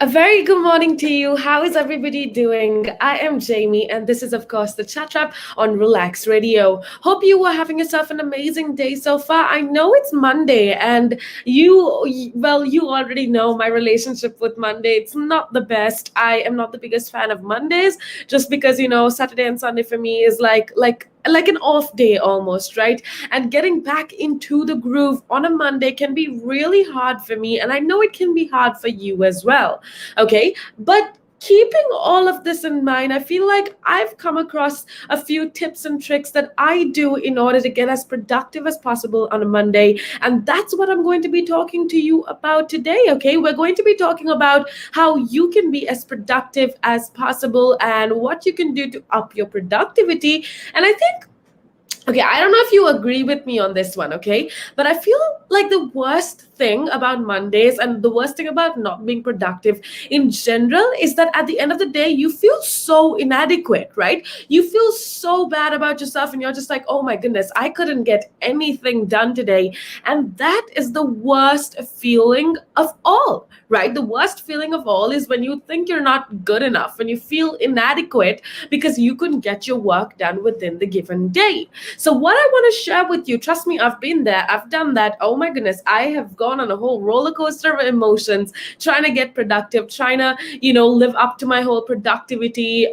A very good morning to you. How is everybody doing? I am Jamie, and this is, of course, the Chat Trap on Relax Radio. Hope you are having yourself an amazing day so far. I know it's Monday, and you already know my relationship with Monday. It's not the best. I am not the biggest fan of Mondays, just because Saturday and Sunday for me is like an off day almost, right? And getting back into the groove on a Monday can be really hard for me, and I know it can be hard for you as well. Okay, but keeping all of this in mind, I feel like I've come across a few tips and tricks that I do in order to get as productive as possible on a Monday. And that's what I'm going to be talking to you about today. Okay, we're going to be talking about how you can be as productive as possible and what you can do to up your productivity. And I think, okay, I don't know if you agree with me on this one, okay? But I feel like the worst thing about Mondays and the worst thing about not being productive in general is that at the end of the day, you feel so inadequate, right? You feel so bad about yourself and you're just like, oh my goodness, I couldn't get anything done today. And that is the worst feeling of all, right? The worst feeling of all is when you think you're not good enough, when you feel inadequate because you couldn't get your work done within the given day. So, what I want to share with you, trust me, I've been there, I've done that. Oh my goodness, I have gone on a whole roller coaster of emotions trying to get productive, trying to, live up to my whole productivity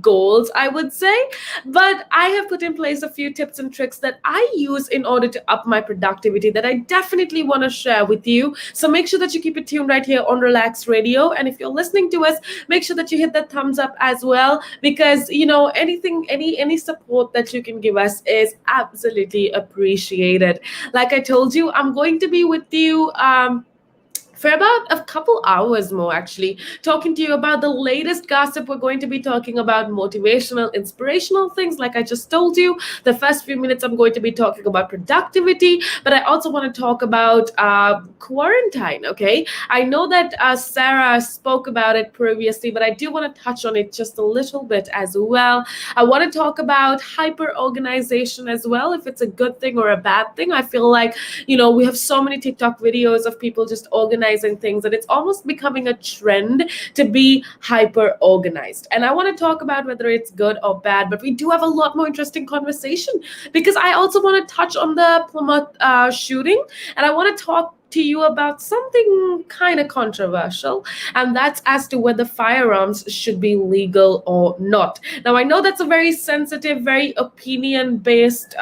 goals, I would say. But I have put in place a few tips and tricks that I use in order to up my productivity that I definitely want to share with you. So, make sure that you keep it tuned right here on Relax Radio. And if you're listening to us, make sure that you hit that thumbs up as well, because anything, any support that you can give us is absolutely appreciated. Like I told you, I'm going to be with you for about a couple hours more, actually, talking to you about the latest gossip. We're going to be talking about motivational, inspirational things, like I just told you. The first few minutes, I'm going to be talking about productivity, but I also want to talk about quarantine, okay? I know that Sarah spoke about it previously, but I do want to touch on it just a little bit as well. I want to talk about hyper organization as well, if it's a good thing or a bad thing. I feel like, we have so many TikTok videos of people just organizing things, and it's almost becoming a trend to be hyper organized. And I want to talk about whether it's good or bad, but we do have a lot more interesting conversation because I also want to touch on the Plymouth shooting, and I want to talk to you about something kind of controversial, and that's as to whether firearms should be legal or not. Now, I know that's a very sensitive, very opinion based,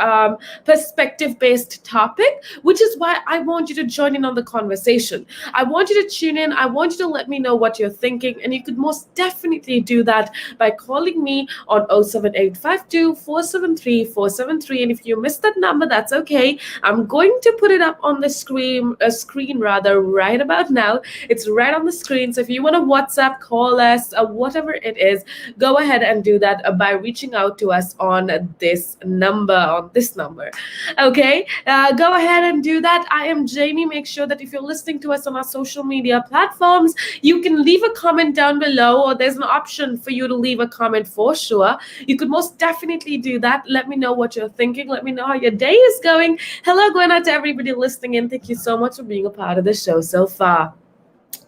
perspective based topic, which is why I want you to join in on the conversation. I want you to tune in. I want you to let me know what you're thinking, and you could most definitely do that by calling me on 07852 473 473. And if you missed that number, that's okay. I'm going to put it up on the screen rather right about now. It's right on the screen. So if you want to WhatsApp, call us, whatever it is, go ahead and do that by reaching out to us on this number. Okay, go ahead and do that. I am Jamie. Make sure that if you're listening to us on our social media platforms, you can leave a comment down below, or there's an option for you to leave a comment for sure. You could most definitely do that. Let me know what you're thinking. Let me know how your day is going. Hello, going out to everybody listening in. Thank you so much for being a part of the show so far.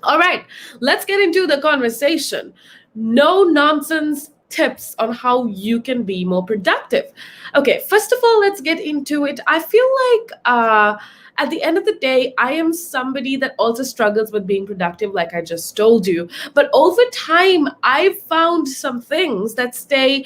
All right, let's get into the conversation. No nonsense tips on how you can be more productive. Okay, first of all, let's get into it. I feel like at the end of the day, I am somebody that also struggles with being productive, like I just told you. But over time, I've found some things that stay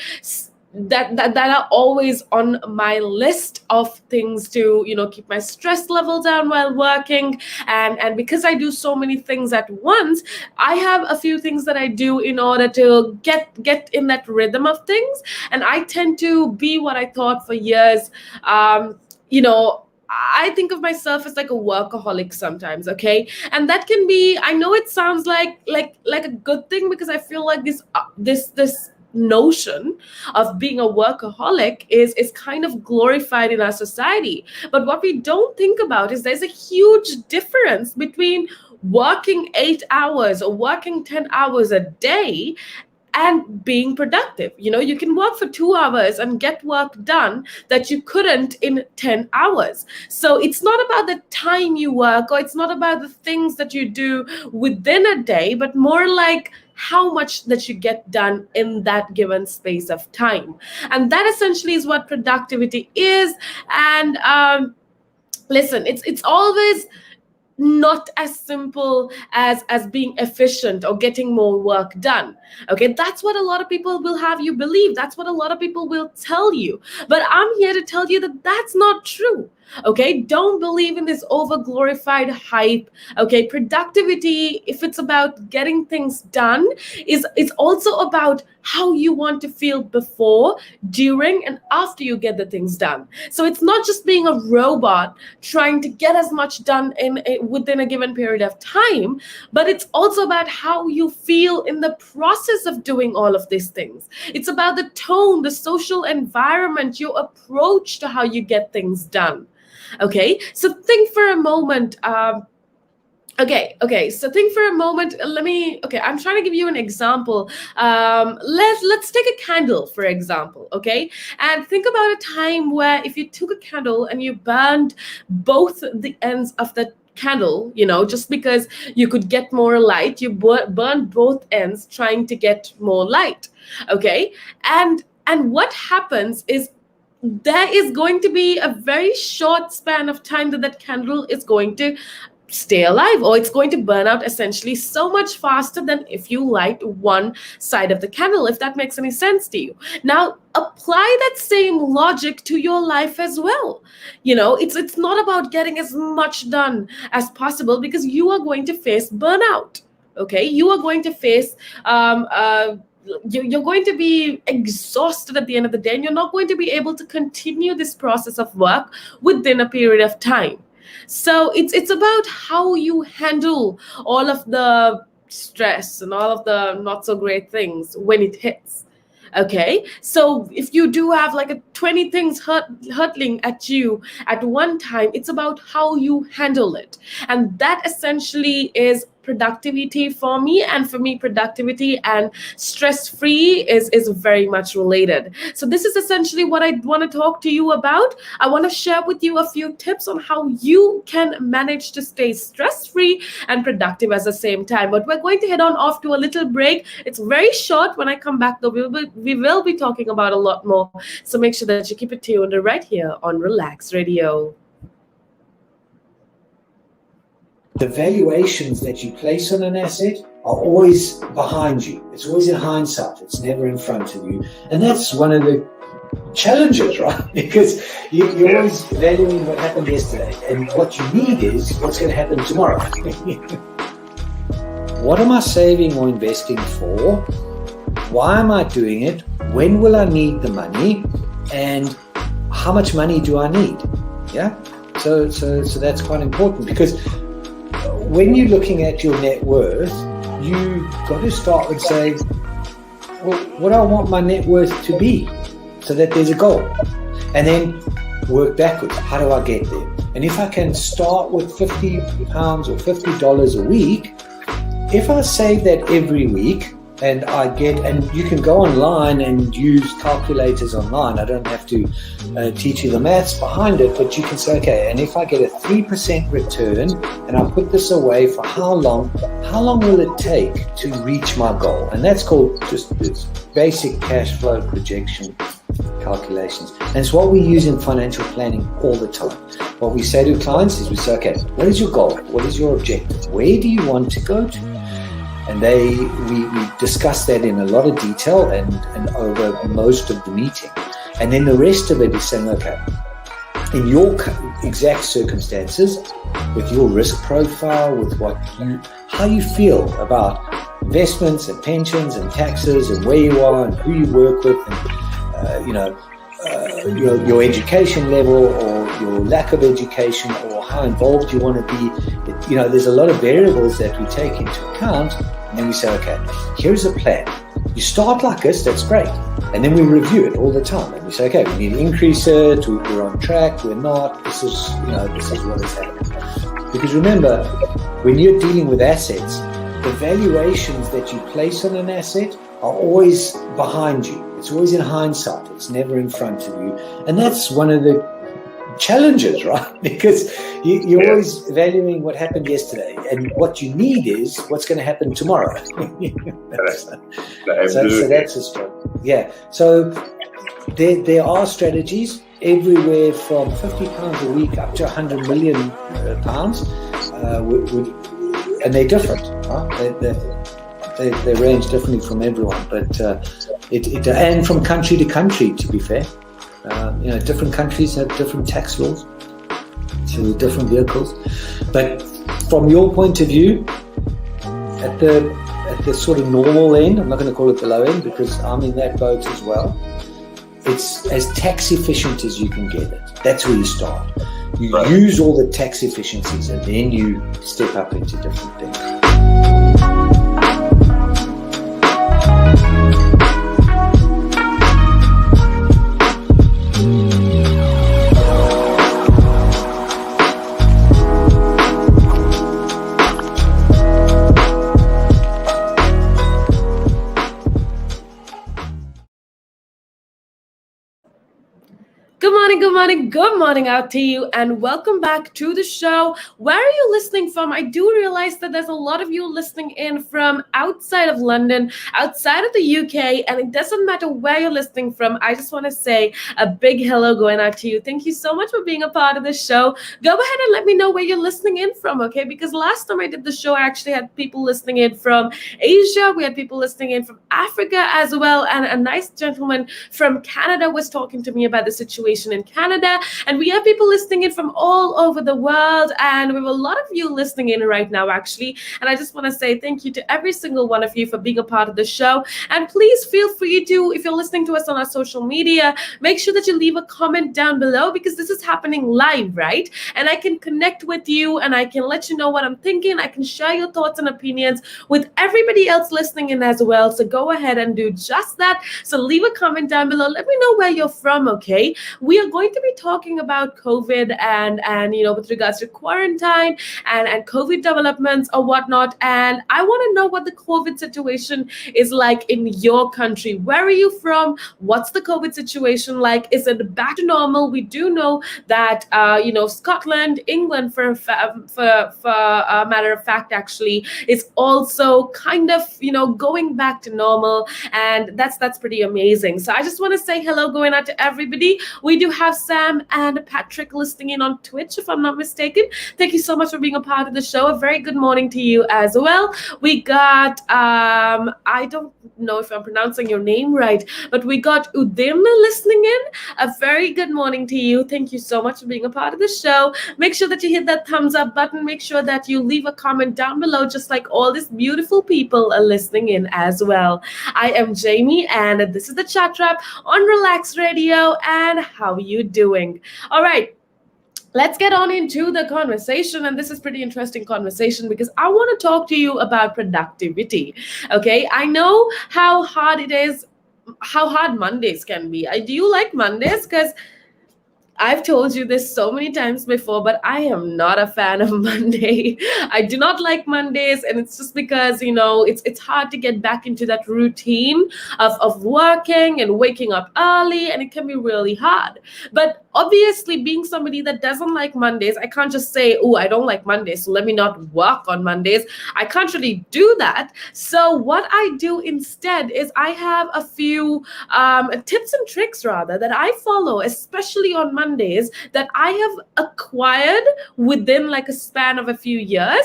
that are always on my list of things to keep my stress level down while working. And because I do so many things at once, I have a few things that I do in order to get in that rhythm of things. And I tend to be what I thought for years. I think of myself as like a workaholic sometimes, okay? And that can be, I know it sounds like a good thing, because I feel like this notion of being a workaholic is kind of glorified in our society. But what we don't think about is there's a huge difference between working 8 hours or working 10 hours a day and being productive. You can work for 2 hours and get work done that you couldn't in 10 hours. So it's not about the time you work, or it's not about the things that you do within a day, but more like how much that you get done in that given space of time. And that essentially is what productivity is. And listen, it's always not as simple as being efficient or getting more work done. Okay, that's what a lot of people will have you believe. That's what a lot of people will tell you. But I'm here to tell you that that's not true. Okay, don't believe in this over glorified hype. Okay, productivity, if it's about getting things done, it's also about how you want to feel before, during, and after you get the things done. So it's not just being a robot trying to get as much done within a given period of time, but it's also about how you feel in the process of doing all of these things. It's about the tone, the social environment, your approach to how you get things done. Okay, so think for a moment. So think for a moment. I'm trying to give you an example. Let's take a candle, for example. Okay, and think about a time where if you took a candle and you burned both the ends of the candle, just because you could get more light, you burned both ends trying to get more light. Okay, and what happens is, there is going to be a very short span of time that candle is going to stay alive, or it's going to burn out essentially so much faster than if you light one side of the candle, if that makes any sense to you. Now, apply that same logic to your life as well. It's not about getting as much done as possible, because you are going to face burnout. Okay, you are going to face you're going to be exhausted at the end of the day, and you're not going to be able to continue this process of work within a period of time. So it's about how you handle all of the stress and all of the not so great things when it hits. Okay, so if you do have like 20 things hurtling at you at one time, it's about how you handle it. And that essentially is productivity for me. And for me, productivity and stress-free is very much related. So this is essentially what I want to talk to you about. I want to share with you a few tips on how you can manage to stay stress-free and productive at the same time. But we're going to head on off to a little break. It's very short. When I come back, though, we will be talking about a lot more. So make sure that you keep it tuned right here on Relaks Radio. The valuations that you place on an asset are always behind you. It's always in hindsight. It's never in front of you. And that's one of the challenges, right? Because you're always valuing what happened yesterday. And what you need is what's going to happen tomorrow. What am I saving or investing for? Why am I doing it? When will I need the money? And how much money do I need? Yeah? So that's quite important, because when you're looking at your net worth, you've got to start and say, well, what do I want my net worth to be, so that there's a goal, and then work backwards. How do I get there? And if I can start with £50 or $50 a week, if I save that every week, and you can go online and use calculators online. I don't have to teach you the maths behind it, but you can say, okay, and if I get a 3% return and I put this away for how long will it take to reach my goal? And that's called just this basic cash flow projection calculations. And it's what we use in financial planning all the time. What we say to clients is we say, okay, what is your goal? What is your objective? Where do you want to go to? And we discuss that in a lot of detail and over most of the meeting. And then the rest of it is saying, okay, in your exact circumstances, with your risk profile, with how you feel about investments and pensions and taxes and where you are and who you work with, and your education level or your lack of education or how involved you want to be. There's a lot of variables that we take into account, and then we say, okay, here's a plan. You start like this, that's great. And then we review it all the time. And we say, okay, we need to increase it, we're on track, we're not, this is what is happening. Because remember, when you're dealing with assets, the valuations that you place on an asset are always behind you. It's always in hindsight. It's never in front of you. And that's one of the challenges, right? Because you're always valuing what happened yesterday, and what you need is what's going to happen tomorrow. So that's a struggle. Yeah. So there are strategies everywhere from £50 a week up to £100 million, and they're different. Right? They range differently from everyone, but and from country to country, to be fair. Different countries have different tax laws, so different vehicles. But from your point of view, at the sort of normal end, I'm not going to call it the low end because I'm in that boat as well. It's as tax efficient as you can get it. That's where you start. You use all the tax efficiencies, and then you step up into different things. Good morning out to you, and welcome back to the show. Where are you listening from? I do realize that there's a lot of you listening in from outside of London, outside of the UK, and it doesn't matter where you're listening from. I just want to say a big hello going out to you. Thank you so much for being a part of the show. Go ahead and let me know where you're listening in from, okay? Because last time I did the show, I actually had people listening in from Asia. We had people listening in from Africa as well, and a nice gentleman from Canada was talking to me about the situation in Canada, and we have people listening in from all over the world, and we have a lot of you listening in right now actually, and I just want to say thank you to every single one of you for being a part of the show. And please feel free to, if you're listening to us on our social media, make sure that you leave a comment down below, because this is happening live, right? And I can connect with you, and I can let you know what I'm thinking. I can share your thoughts and opinions with everybody else listening in as well, so go ahead and do just that. So leave a comment down below, let me know where you're from, okay? We are going to be talking about COVID and with regards to quarantine and COVID developments or whatnot. And I want to know what the COVID situation is like in your country. Where are you from? What's the COVID situation like? Is it back to normal? We do know that Scotland, England, for a matter of fact, actually, is also kind of going back to normal, and that's pretty amazing. So I just want to say hello going out to everybody. We do have Sam and Patrick listening in on Twitch, if I'm not mistaken. Thank you so much for being a part of the show. A very good morning to you as well. We got, I don't know if I'm pronouncing your name right, but we got Udirna listening in. A very good morning to you. Thank you so much for being a part of the show. Make sure that you hit that thumbs up button. Make sure that you leave a comment down below, just like all these beautiful people are listening in as well. I am Jaimmy, and this is the Chat Wrap on Relaks Radio. And how are you doing? All right. Let's get on into the conversation, and this is pretty interesting conversation because I want to talk to you about productivity. Okay, I know how hard it is, how hard Mondays can be. Do you like Mondays? Because I've told you this so many times before, but I am not a fan of Monday. I do not like Mondays, and it's just because, it's hard to get back into that routine of working and waking up early, and it can be really hard. But obviously, being somebody that doesn't like Mondays, I can't just say, oh, I don't like Mondays, so let me not work on Mondays. I can't really do that. So what I do instead is I have a few tips and tricks, rather, that I follow, especially on Mondays, that I have acquired within like a span of a few years,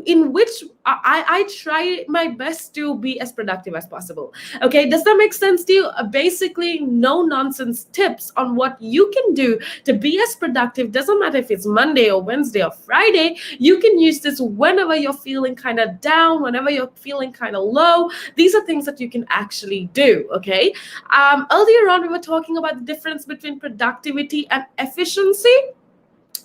in which I try my best to be as productive as possible. Okay, does that make sense to you? Basically, no nonsense tips on what you can do to be as productive. Doesn't matter if it's Monday or Wednesday or Friday. You can use this whenever you're feeling kind of down, whenever you're feeling kind of low. These are things that you can actually do. Okay. Earlier on, we were talking about the difference between productivity and efficiency.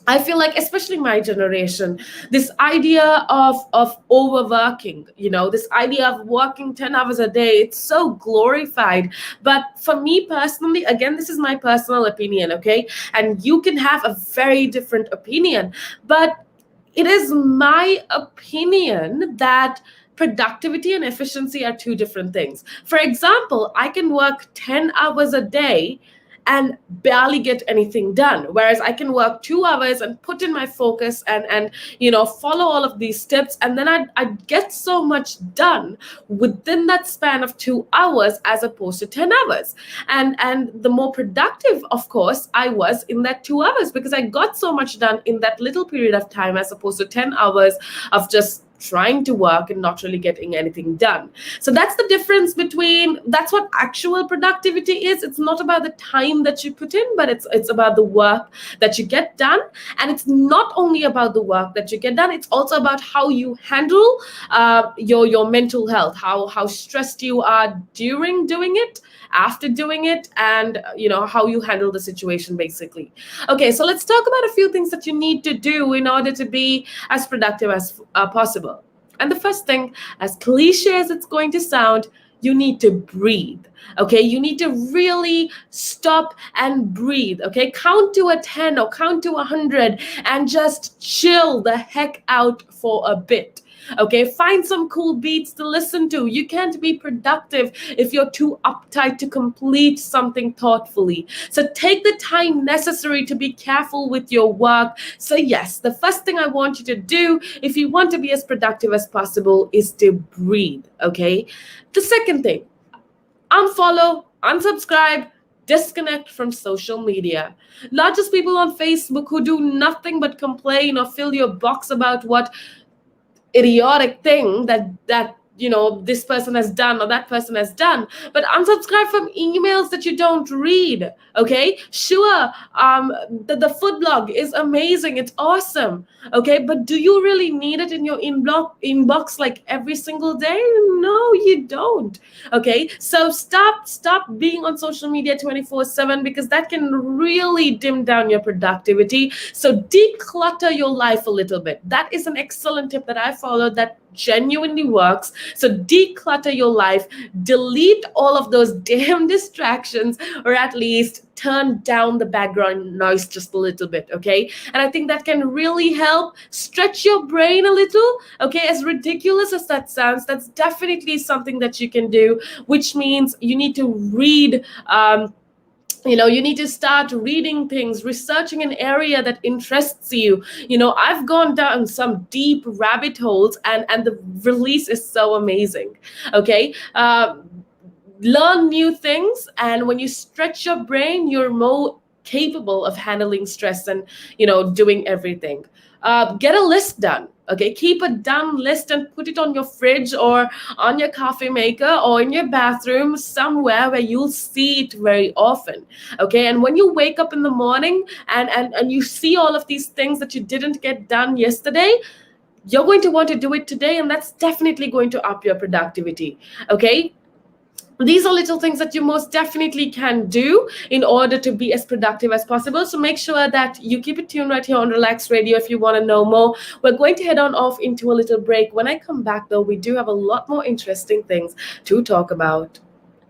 I feel like, especially my generation, this idea of overworking, this idea of working 10 hours a day, it's so glorified. But for me personally, again, this is my personal opinion, okay? And you can have a very different opinion. But it is my opinion that productivity and efficiency are two different things. For example, I can work 10 hours a day and barely get anything done, whereas I can work 2 hours and put in my focus and follow all of these steps, and then I'd get so much done within that span of 2 hours as opposed to 10 hours. And the more productive, of course, I was in that 2 hours because I got so much done in that little period of time as opposed to 10 hours of just trying to work and not really getting anything done. So that's the difference that's what actual productivity is. It's not about the time that you put in, but it's about the work that you get done. And it's not only about the work that you get done, it's also about how you handle your mental health, how stressed you are during doing it, after doing it, and how you handle the situation, basically. Okay, so let's talk about a few things that you need to do in order to be as productive as possible. And the first thing, as cliche as it's going to sound, you need to breathe. Okay, you need to really stop and breathe. Okay, count to a 10 or count to 100 and just chill the heck out for a bit. Okay, find some cool beats to listen to. You can't be productive if you're too uptight to complete something thoughtfully. So take the time necessary to be careful with your work. So yes, the first thing I want you to do if you want to be as productive as possible is to breathe. Okay, the second thing, unfollow, unsubscribe, disconnect from social media. Not just people on Facebook who do nothing but complain or fill your box about what idiotic thing that this person has done or that person has done, but unsubscribe from emails that you don't read. Okay, sure, the food blog is amazing, it's awesome, okay, but do you really need it in your inbox like every single day? No, you don't. Okay, so stop being on social media 24/7, because that can really dim down your productivity. So declutter your life a little bit. That is an excellent tip that I followed that genuinely works. So declutter your life, delete all of those damn distractions, or at least turn down the background noise just a little bit. Okay, and I think that can really help stretch your brain a little. Okay, as ridiculous as that sounds, that's definitely something that you can do, which means you need to read. You need to start reading things, researching an area that interests you. I've gone down some deep rabbit holes, and the release is so amazing. Okay, learn new things, and when you stretch your brain, you're more capable of handling stress and doing everything. Get a list done. Okay, keep a done list and put it on your fridge or on your coffee maker or in your bathroom, somewhere where you'll see it very often. Okay, and when you wake up in the morning and you see all of these things that you didn't get done yesterday, you're going to want to do it today, and that's definitely going to up your productivity. Okay, these are little things that you most definitely can do in order to be as productive as possible. So make sure that you keep it tuned right here on Relax Radio if you want to know more. We're going to head on off into a little break. When I come back, though, we do have a lot more interesting things to talk about.